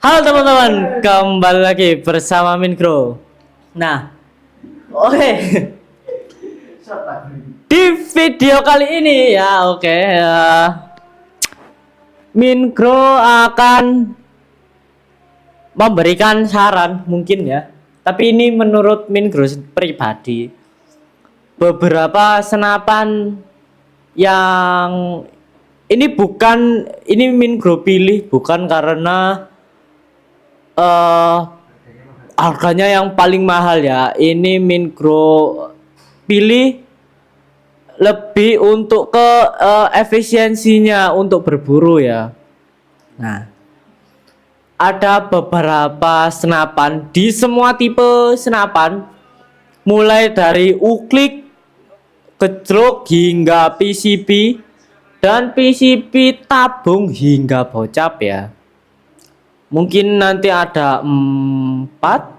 Halo teman-teman, kembali lagi bersama Minkro. Nah, oke. Di video kali ini ya, Minkro akan memberikan saran mungkin ya. Tapi ini menurut Minkro pribadi, beberapa senapan yang ini Minkro pilih bukan karena harganya yang paling mahal ya. Ini Minkro pilih lebih untuk ke efisiensinya untuk berburu ya. Nah, ada beberapa senapan di semua tipe senapan, mulai dari uklik, gejlok hingga PCP, dan PCP tabung hingga bocap ya. Mungkin nanti ada 4,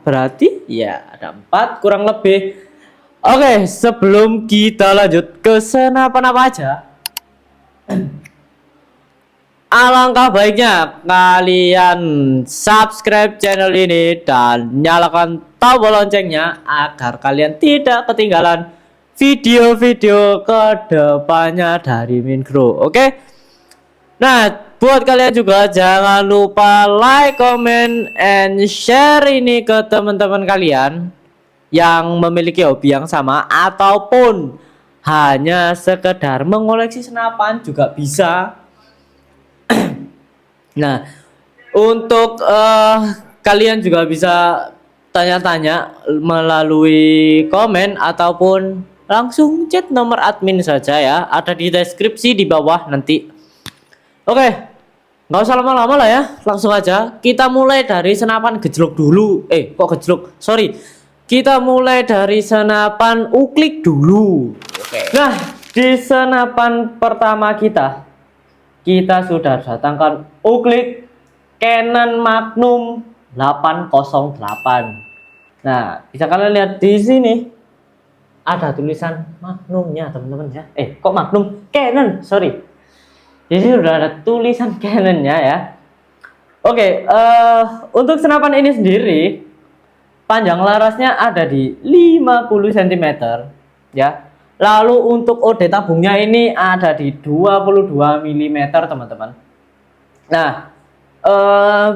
berarti ya ada 4 kurang lebih. Oke, sebelum kita lanjut ke senapan apa aja, alangkah baiknya kalian subscribe channel ini dan nyalakan tombol loncengnya agar kalian tidak ketinggalan video-video kedepannya dari Minkro. Oke. Nah, buat kalian juga jangan lupa like, comment, and share ini ke teman-teman kalian yang memiliki hobi yang sama ataupun hanya sekedar mengoleksi senapan juga bisa. Nah, untuk kalian juga bisa tanya-tanya melalui komen ataupun langsung chat nomor admin saja ya, ada di deskripsi di bawah nanti. Oke, nggak usah lama-lama lah ya, langsung aja kita mulai dari senapan gejlok dulu. Kok gejlok? Sorry, kita mulai dari senapan uklik dulu. Nah, di senapan pertama kita sudah datangkan uklik Canon Magnum 808. Nah, bisa kalian lihat di sini ada tulisan Magnumnya teman-teman ya. Kok Magnum? Canon, sorry. Di sini sudah ada tulisan Canonnya ya. Oke, untuk senapan ini sendiri panjang larasnya ada di 50 cm ya. Lalu untuk OD tabungnya ini ada di 22 mm teman-teman. Nah,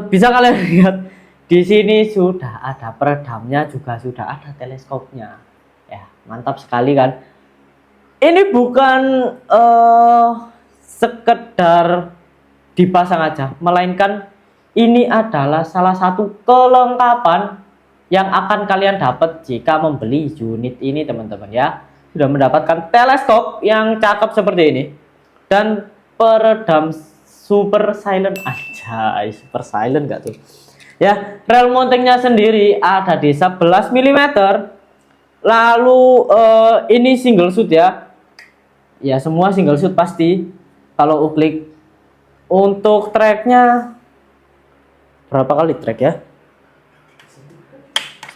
bisa kalian lihat di sini sudah ada peredamnya, juga sudah ada teleskopnya. Ya, mantap sekali kan. Ini bukan sekedar dipasang aja, melainkan ini adalah salah satu kelengkapan yang akan kalian dapat jika membeli unit ini teman-teman ya. Sudah mendapatkan teleskop yang cakep seperti ini dan peredam super silent aja, super silent gak tuh ya. Rel mountingnya sendiri ada di 11 mm. Lalu ini single shoot ya, semua single shoot pasti kalau uklik. Untuk tracknya berapa kali track ya?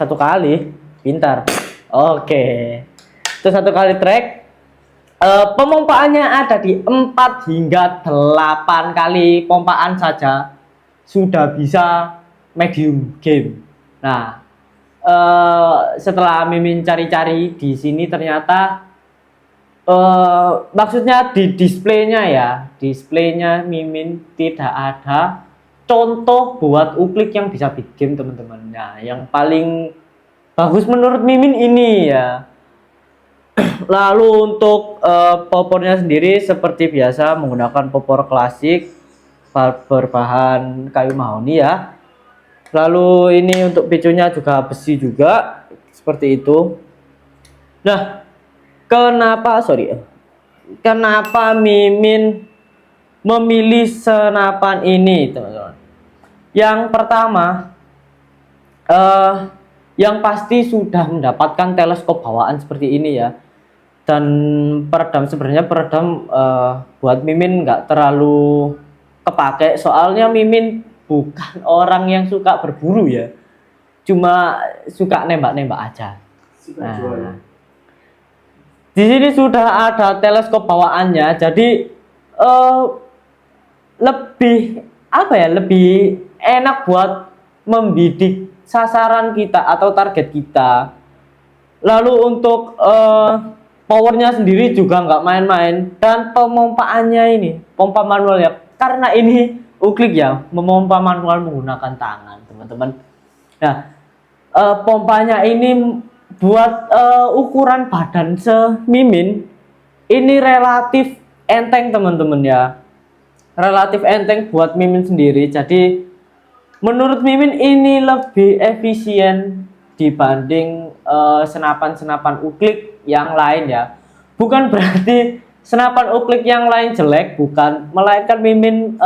1 kali, pintar. Oke, itu 1 kali track. Pemompaannya ada di 4 hingga 8 kali pompaan saja sudah bisa medium game. Nah, setelah Mimin cari-cari di sini ternyata maksudnya di displaynya Mimin tidak ada contoh buat uklik yang bisa beat game teman-teman. Nah, yang paling bagus menurut Mimin ini ya. Lalu untuk popornya sendiri seperti biasa menggunakan popor klasik berbahan kayu mahoni ya. Lalu ini untuk picunya juga besi juga seperti itu. Nah, kenapa Mimin memilih senapan ini teman-teman? Yang pertama, yang pasti sudah mendapatkan teleskop bawaan seperti ini ya. Dan sebenarnya peredam buat Mimin nggak terlalu kepake, soalnya Mimin bukan orang yang suka berburu ya, cuma suka nembak-nembak aja. Nah, di sini sudah ada teleskop bawaannya, jadi lebih enak buat membidik sasaran kita atau target kita. Lalu untuk powernya sendiri juga nggak main-main, dan pemompaannya ini pompa manual ya, karena ini uklik ya, memompa manual menggunakan tangan teman-teman. Nah, pompanya ini buat ukuran badan semimin ini relatif enteng teman-teman ya, relatif enteng buat mimin sendiri. Jadi menurut mimin ini lebih efisien dibanding senapan-senapan uklik yang lain ya. Bukan berarti senapan uklik yang lain jelek, bukan, melainkan mimin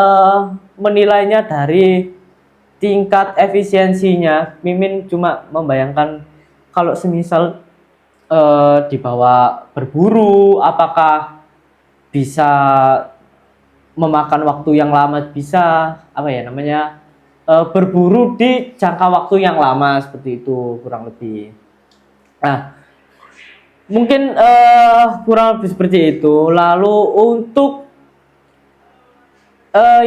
menilainya dari tingkat efisiensinya. Mimin cuma membayangkan kalau semisal dibawa berburu, apakah bisa memakan waktu yang lama, bisa apa ya namanya, berburu di jangka waktu yang lama, seperti itu kurang lebih. Nah, mungkin kurang lebih seperti itu. Lalu untuk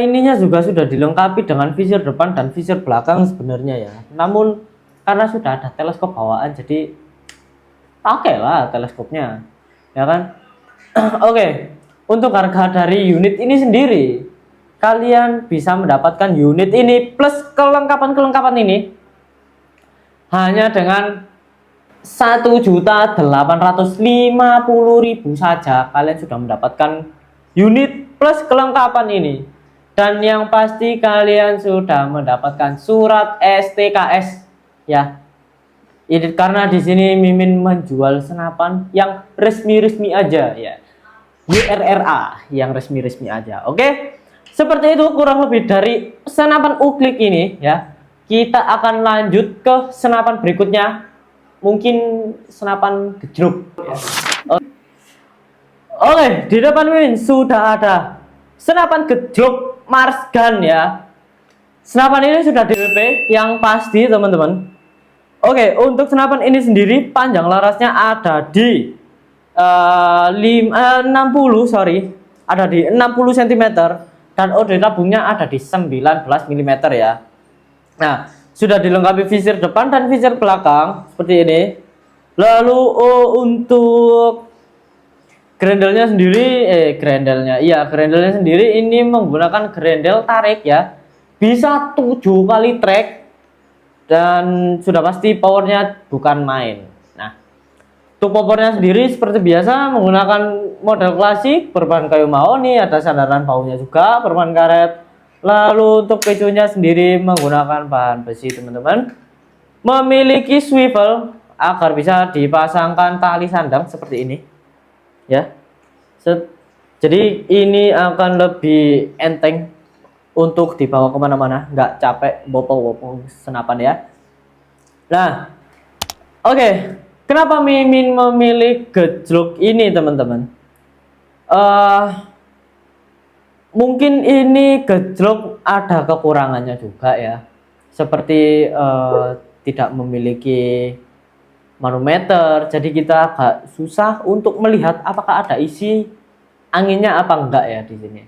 ininya juga sudah dilengkapi dengan visir depan dan visir belakang sebenarnya ya. Namun karena sudah ada teleskop bawaan, jadi pakailah teleskopnya, ya kan? Oke. Untuk harga dari unit ini sendiri, kalian bisa mendapatkan unit ini plus kelengkapan-kelengkapan ini hanya dengan 1.850.000 saja. Kalian sudah mendapatkan unit plus kelengkapan ini. Dan yang pasti kalian sudah mendapatkan surat STKS ya. Ini karena di sini mimin menjual senapan yang resmi-resmi aja ya. YRRA yang resmi-resmi aja. Oke. Seperti itu kurang lebih dari senapan uklik ini ya. Kita akan lanjut ke senapan berikutnya. Mungkin senapan gejruk. Oke, di depan mimin sudah ada senapan gejruk Mars Gun ya. Senapan ini sudah DWP yang pasti teman-teman. Oke, untuk senapan ini sendiri panjang larasnya ada di 60 ada di 60 cm, dan OD tabungnya ada di 19 mm ya. Nah, sudah dilengkapi visir depan dan visir belakang seperti ini. Lalu untuk grendelnya sendiri, grendelnya sendiri ini menggunakan grendel tarik ya, bisa 7 kali track, dan sudah pasti powernya bukan main. Nah, untuk powernya sendiri seperti biasa menggunakan model klasik berbahan kayu mahoni, ada sandaran baunya juga berbahan karet. Lalu untuk picunya sendiri menggunakan bahan besi teman-teman, memiliki swivel agar bisa dipasangkan tali sandang seperti ini ya. Jadi ini akan lebih enteng untuk dibawa kemana-mana, nggak capek bopong-bopong senapan ya. Nah, oke. Kenapa mimin memilih gejruk ini teman-teman? Mungkin ini gejruk ada kekurangannya juga ya, seperti tidak memiliki manometer, jadi kita agak susah untuk melihat apakah ada isi anginnya apa enggak ya di sini.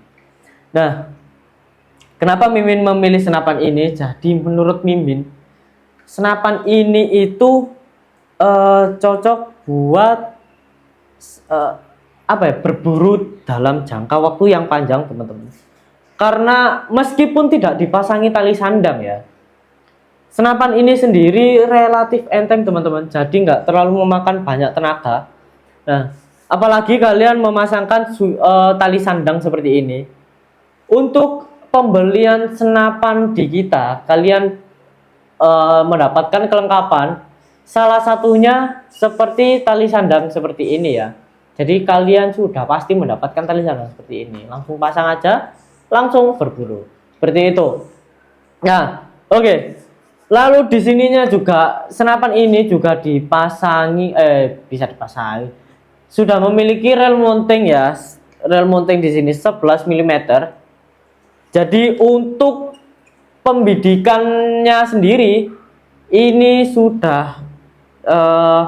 Nah, kenapa mimin memilih senapan ini? Jadi menurut mimin senapan ini itu cocok buat berburu dalam jangka waktu yang panjang teman-teman. Karena meskipun tidak dipasangi tali sandang ya, senapan ini sendiri relatif enteng teman-teman, jadi nggak terlalu memakan banyak tenaga. Nah, apalagi kalian memasangkan tali sandang seperti ini. Untuk pembelian senapan di kita, kalian mendapatkan kelengkapan, salah satunya seperti tali sandang seperti ini ya. Jadi kalian sudah pasti mendapatkan tali sandang seperti ini, langsung pasang aja, langsung berburu seperti itu. Nah, oke. Lalu di sininya juga senapan ini juga dipasangi, bisa dipasangi, sudah memiliki rel mounting ya. Rel mounting di sini 11 mm. Jadi untuk pembidikannya sendiri ini sudah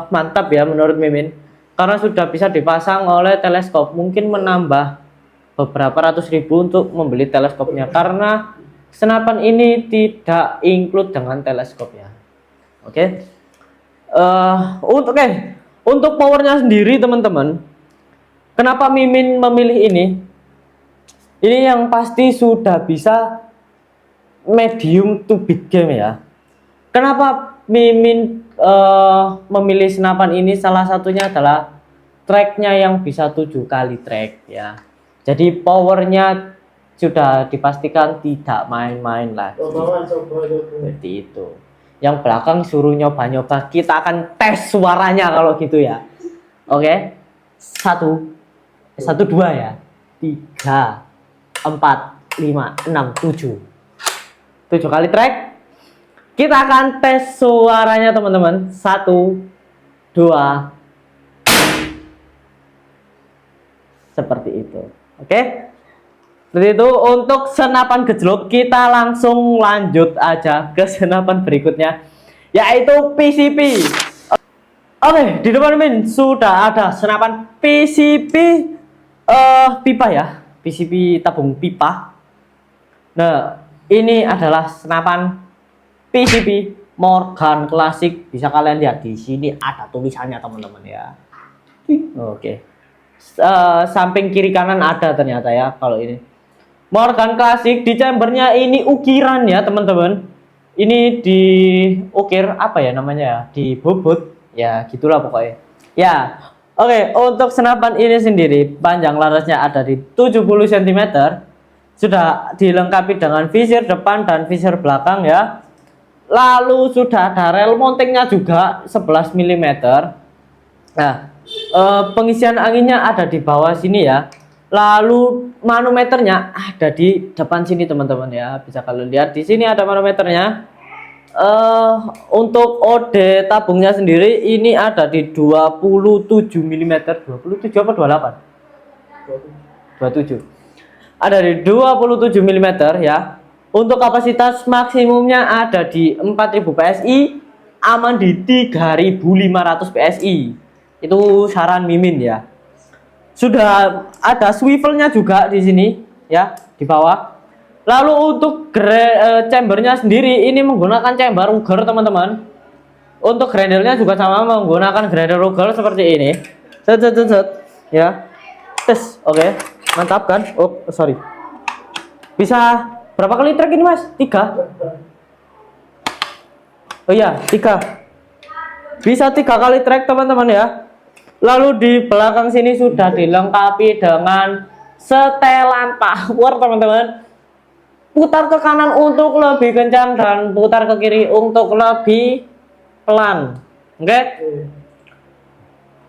mantap ya menurut mimin, karena sudah bisa dipasang oleh teleskop. Mungkin menambah beberapa ratus ribu untuk membeli teleskopnya, karena senapan ini tidak include dengan teleskop ya. Oke. Untuk powernya sendiri teman-teman, kenapa Mimin memilih ini? Ini yang pasti sudah bisa medium to big game ya. Kenapa Mimin memilih senapan ini? Salah satunya adalah tracknya yang bisa 7 kali track ya. Jadi powernya sudah dipastikan tidak main-main lagi. Seperti itu. Yang belakang suruh nyoba-nyoba. Kita akan tes suaranya kalau gitu ya. Oke. 1, 2 ya. 3, 4, 5, 6, 7. 7 kali track. Kita akan tes suaranya teman-teman. 1, 2. Seperti itu. Oke. Seperti itu untuk senapan gejlok. Kita langsung lanjut aja ke senapan berikutnya, yaitu PCP. Oke, di depan Min sudah ada senapan PCP pipa ya. PCP tabung pipa. Nah, ini adalah senapan PCP Morgan klasik. Bisa kalian lihat di sini ada tulisannya teman-teman ya. Oke. Samping kiri kanan ada ternyata ya kalau ini. Morgan klasik di chambernya ini ukiran ya teman-teman. Ini di ukir apa ya namanya ya? Di bobot ya gitulah pokoknya. Ya. Oke, untuk senapan ini sendiri panjang larasnya ada di 70 cm. Sudah dilengkapi dengan visir depan dan visir belakang ya. Lalu sudah ada rel mountingnya juga 11 mm. Nah, pengisian anginnya ada di bawah sini ya. Lalu manometernya ada di depan sini teman-teman ya. Bisa kalian lihat di sini ada manometernya. Untuk OD tabungnya sendiri ini ada di 27 mm. 27 apa 28? 27. Ada di 27 mm ya. Untuk kapasitas maksimumnya ada di 4000 PSI, aman di 3500 PSI. Itu saran Mimin ya. Sudah ada swivelnya juga di sini ya, di bawah. Lalu untuk chambernya sendiri ini menggunakan chamber Ruger teman-teman. Untuk grendelnya juga sama, menggunakan grendel Ruger seperti ini. Set ya. Tes, oke. Mantap kan? Oh, sorry. Bisa berapa kali track ini Mas? 3. Oh iya, 3. Bisa 3 kali track teman-teman ya. Lalu di belakang sini sudah dilengkapi dengan setelan power teman-teman. Putar ke kanan untuk lebih kencang dan putar ke kiri untuk lebih pelan. Oke.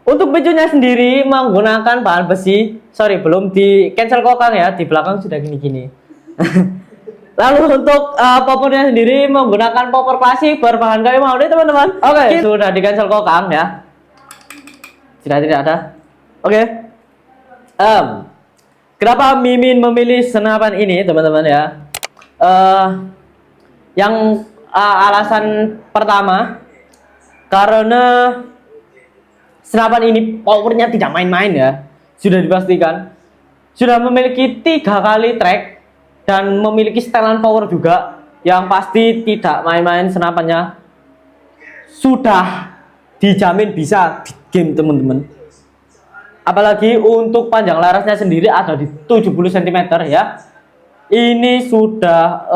Untuk picunya sendiri menggunakan bahan besi. Sorry, belum di cancel kokang ya. Di belakang sudah gini-gini. Lalu untuk poppernya sendiri menggunakan popper klasik berbahan kayu mauni teman-teman. Oke, sudah di cancel kokang ya. Sudah tidak ada. Oke. Kenapa Mimin memilih senapan ini teman-teman ya? Yang alasan pertama karena senapan ini powernya tidak main-main ya. Sudah dipastikan. Sudah memiliki 3 kali track dan memiliki setelan power juga. Yang pasti tidak main-main senapannya. Sudah dijamin bisa big game teman-teman. Apalagi untuk panjang larasnya sendiri ada di 70 cm ya. Ini sudah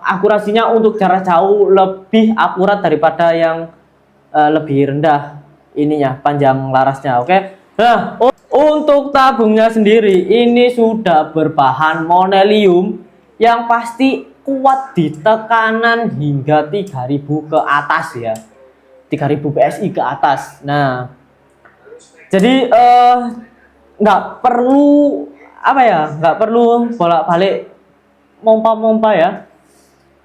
akurasinya untuk jarak jauh lebih akurat daripada yang lebih rendah ininya panjang larasnya. Oke. Nah, untuk tabungnya sendiri ini sudah berbahan monelium yang pasti kuat di tekanan hingga 3000 ke atas ya. 3000 PSI ke atas. Nah, jadi nggak perlu apa ya, nggak perlu bolak-balik mompa-mompa ya.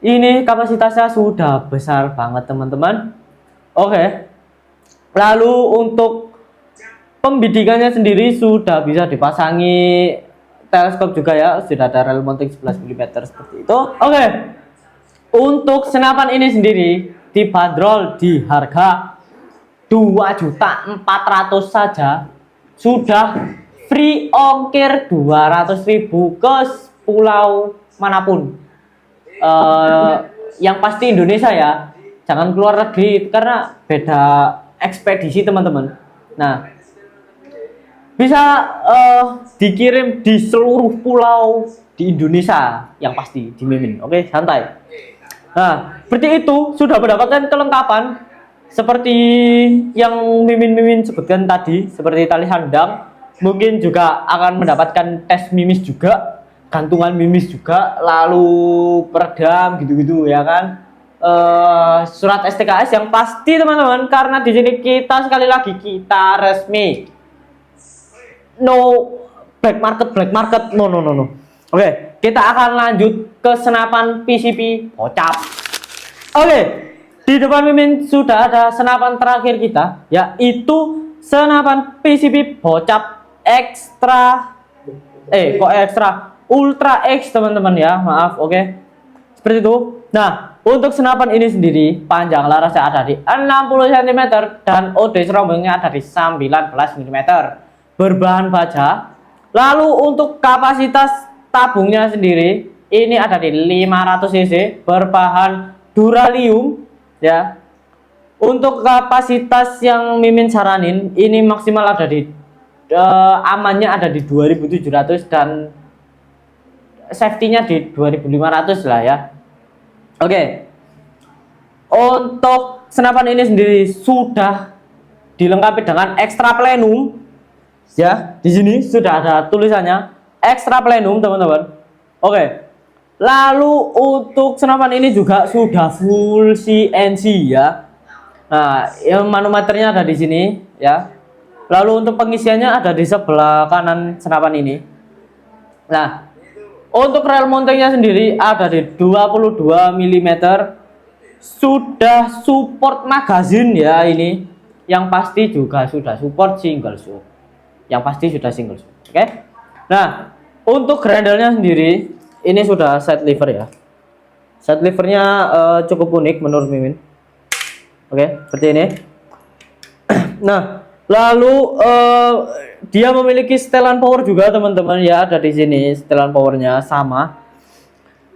Ini kapasitasnya sudah besar banget teman-teman. Oke. Lalu untuk pembidikannya sendiri sudah bisa dipasangi teleskop juga ya. Sudah ada rel mounting 11 mm seperti itu. Oke. Untuk senapan ini sendiri dibanderol di harga 2.400.000 saja. Sudah free ongkir 200.000 ke pulau manapun. yang pasti Indonesia ya, jangan keluar negeri karena beda ekspedisi teman-teman. Nah, bisa dikirim di seluruh pulau di Indonesia yang pasti di Mimin. Oke, santai. Nah, seperti itu sudah mendapatkan kelengkapan seperti yang Mimin sebutkan tadi, seperti tali sandang, mungkin juga akan mendapatkan tes mimis juga, gantungan mimis juga, lalu peredam gitu-gitu ya kan. Surat STKS yang pasti teman-teman, karena di sini kita sekali lagi kita resmi, no black market, no. Oke, kita akan lanjut ke senapan PCP Bocap. Oke, di depan Mimin sudah ada senapan terakhir kita, yaitu senapan PCP Bocap Extra, Ultra X teman-teman ya, maaf. Oke, seperti itu. Nah, untuk senapan ini sendiri panjang larasnya ada di 60 cm dan OD serombongnya ada di 19 mm, berbahan baja. Lalu untuk kapasitas tabungnya sendiri ini ada di 500 cc berbahan duralium ya. Untuk kapasitas yang Mimin saranin ini maksimal ada di amannya ada di 2700 dan safety-nya di 2500 lah ya. Oke. Untuk senapan ini sendiri sudah dilengkapi dengan extra plenum ya. Di sini sudah ada tulisannya extra plenum teman-teman. Oke. Lalu untuk senapan ini juga sudah full CNC ya. Nah, yang manometernya ada di sini ya. Lalu untuk pengisiannya ada di sebelah kanan senapan ini. Nah, untuk rel mountingnya sendiri ada di 22 mm. Sudah support magazine ya ini. Yang pasti juga sudah support single shoot. Yang pasti sudah single shoot. Oke. Nah, untuk grendelnya sendiri ini sudah side lever ya. Side levernya cukup unik menurut Mimin. Oke, seperti ini. Nah, lalu dia memiliki setelan power juga teman-teman ya, ada di sini setelan powernya sama.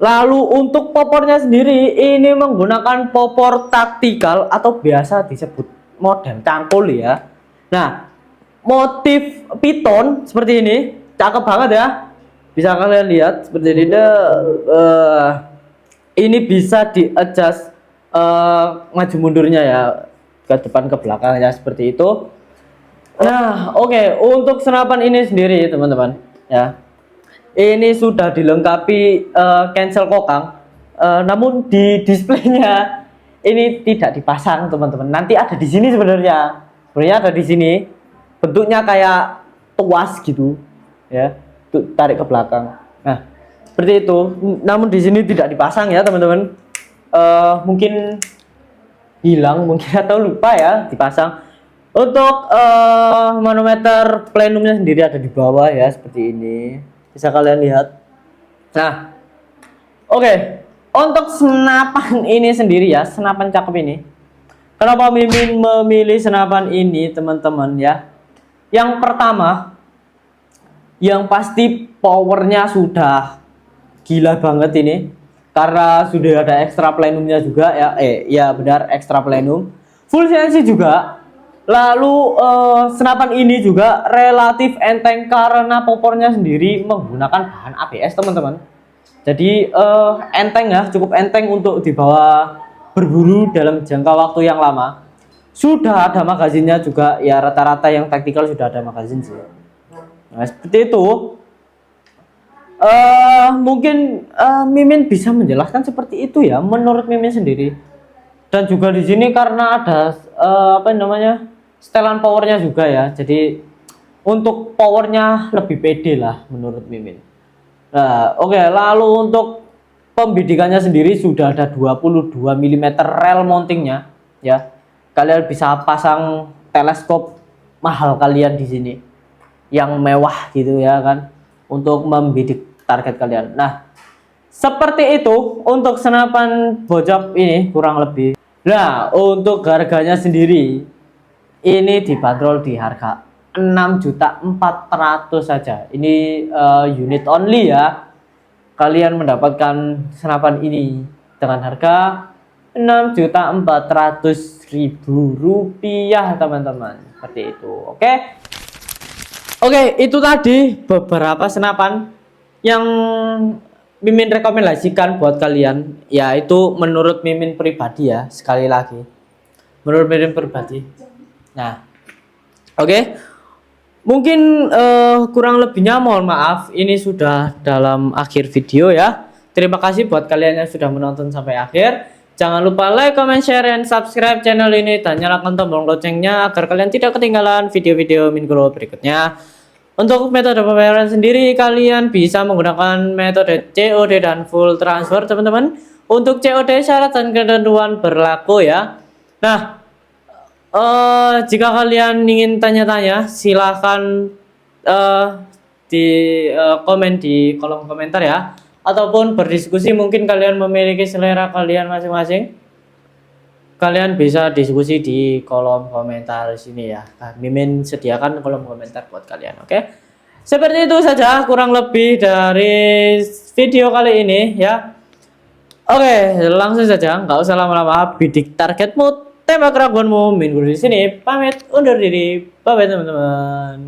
Lalu untuk popornya sendiri ini menggunakan popor taktikal atau biasa disebut model cangkul ya. Nah, motif piton seperti ini, cakep banget ya. Bisa kalian lihat seperti ini. Ini bisa di adjust maju mundurnya ya, ke depan ke belakang ya, seperti itu. Nah, oke. Untuk senapan ini sendiri teman-teman ya, ini sudah dilengkapi cancel kokang, namun di displaynya ini tidak dipasang teman-teman. Nanti ada di sini sebenarnya ada di sini, bentuknya kayak tuas gitu ya, tarik ke belakang. Nah, seperti itu. Namun di sini tidak dipasang ya teman-teman. Mungkin hilang mungkin atau lupa ya dipasang. Untuk manometer plenumnya sendiri ada di bawah ya, seperti ini, bisa kalian lihat. Nah, oke. Untuk senapan ini sendiri ya, senapan cakep ini, kenapa Mimin memilih senapan ini teman-teman ya? Yang pertama, yang pasti powernya sudah gila banget ini, karena sudah ada extra plenumnya juga ya. Ya benar, extra plenum, full CNC juga. Lalu senapan ini juga relatif enteng karena popornya sendiri menggunakan bahan ABS teman-teman. Jadi enteng ya, cukup enteng untuk dibawa berburu dalam jangka waktu yang lama. Sudah ada magazinnya juga ya, rata-rata yang taktikal sudah ada magazin sih. Nah, seperti itu. Mungkin Mimin bisa menjelaskan seperti itu ya menurut Mimin sendiri. Dan juga di sini karena ada setelan powernya juga ya, jadi untuk powernya lebih pede lah menurut Mimin. Nah, oke. Lalu untuk pembidikannya sendiri sudah ada 22 mm rel mountingnya ya. Kalian bisa pasang teleskop mahal kalian di sini yang mewah gitu ya kan, untuk membidik target kalian. Nah, seperti itu untuk senapan Bocap ini kurang lebih. Nah, untuk harganya sendiri ini dibanderol di harga 6.400.000 saja. Ini unit only ya. kalian mendapatkan senapan ini dengan harga Rp6.400.000 teman-teman. Seperti itu. Oke, itu tadi beberapa senapan yang Mimin rekomendasikan buat kalian, yaitu menurut Mimin pribadi ya, sekali lagi. Menurut Mimin pribadi. Nah, oke. Mungkin kurang lebihnya mohon maaf, ini sudah dalam akhir video ya. Terima kasih buat kalian yang sudah menonton sampai akhir. Jangan lupa like, comment, share, dan subscribe channel ini dan nyalakan tombol loncengnya agar kalian tidak ketinggalan video-video Min Grow berikutnya. Untuk metode pembayaran sendiri, kalian bisa menggunakan metode COD dan full transfer teman-teman. Untuk COD syarat dan ketentuan berlaku ya. Nah, jika kalian ingin tanya-tanya, silahkan di komen di kolom komentar ya, ataupun berdiskusi. Mungkin kalian memiliki selera kalian masing-masing. Kalian bisa diskusi di kolom komentar sini ya. Mimin sediakan kolom komentar buat kalian. Seperti itu saja kurang lebih dari video kali ini ya. Langsung saja, nggak usah lama-lama. Bidik targetmu, tembak raguanmu. Min Grow di sini pamit undur diri. Bye bye teman-teman.